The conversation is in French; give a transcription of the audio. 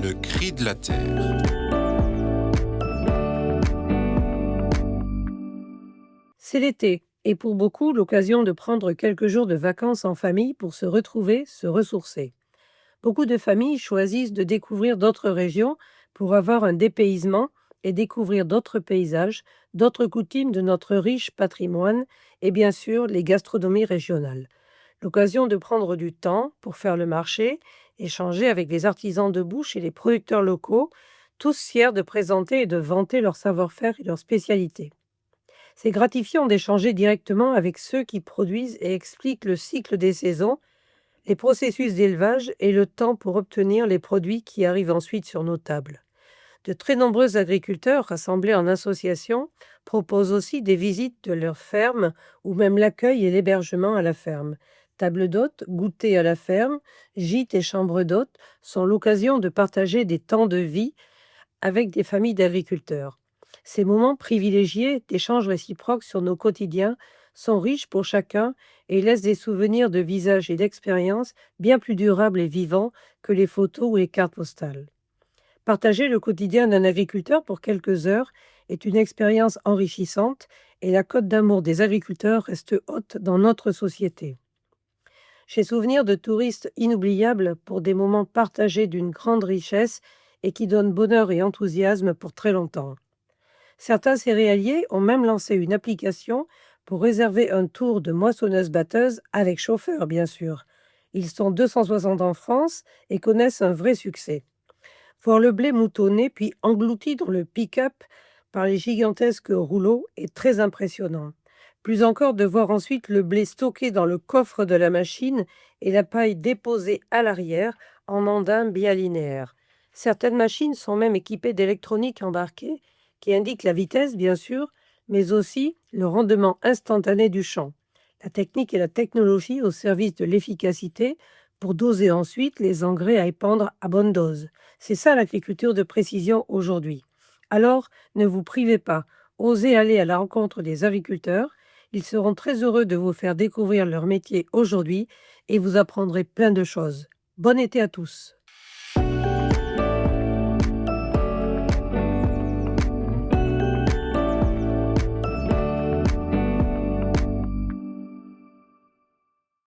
Le cri de la terre. C'est l'été, et pour beaucoup, l'occasion de prendre quelques jours de vacances en famille pour se retrouver, se ressourcer. Beaucoup de familles choisissent de découvrir d'autres régions pour avoir un dépaysement et découvrir d'autres paysages, d'autres coutumes de notre riche patrimoine et bien sûr les gastronomies régionales. L'occasion de prendre du temps pour faire le marché, échanger avec les artisans de bouche et les producteurs locaux, tous fiers de présenter et de vanter leur savoir-faire et leurs spécialités. C'est gratifiant d'échanger directement avec ceux qui produisent et expliquent le cycle des saisons, les processus d'élevage et le temps pour obtenir les produits qui arrivent ensuite sur nos tables. De très nombreux agriculteurs rassemblés en association proposent aussi des visites de leurs fermes ou même l'accueil et l'hébergement à la ferme. Table d'hôtes, goûter à la ferme, gîtes et chambres d'hôtes sont l'occasion de partager des temps de vie avec des familles d'agriculteurs. Ces moments privilégiés d'échanges réciproques sur nos quotidiens sont riches pour chacun et laissent des souvenirs de visages et d'expériences bien plus durables et vivants que les photos ou les cartes postales. Partager le quotidien d'un agriculteur pour quelques heures est une expérience enrichissante et la cote d'amour des agriculteurs reste haute dans notre société. J'ai souvenir de touristes inoubliables pour des moments partagés d'une grande richesse et qui donnent bonheur et enthousiasme pour très longtemps. Certains céréaliers ont même lancé une application pour réserver un tour de moissonneuse-batteuse avec chauffeur, bien sûr. Ils sont 260 en France et connaissent un vrai succès. Voir le blé moutonné puis englouti dans le pick-up par les gigantesques rouleaux est très impressionnant. Plus encore de voir ensuite le blé stocké dans le coffre de la machine et la paille déposée à l'arrière en andin bien linéaire. Certaines machines sont même équipées d'électronique embarquée qui indique la vitesse, bien sûr, mais aussi le rendement instantané du champ. La technique et la technologie au service de l'efficacité pour doser ensuite les engrais à épandre à bonne dose. C'est ça l'agriculture de précision aujourd'hui. Alors, ne vous privez pas, osez aller à la rencontre des agriculteurs. Ils seront très heureux de vous faire découvrir leur métier aujourd'hui et vous apprendrez plein de choses. Bon été à tous.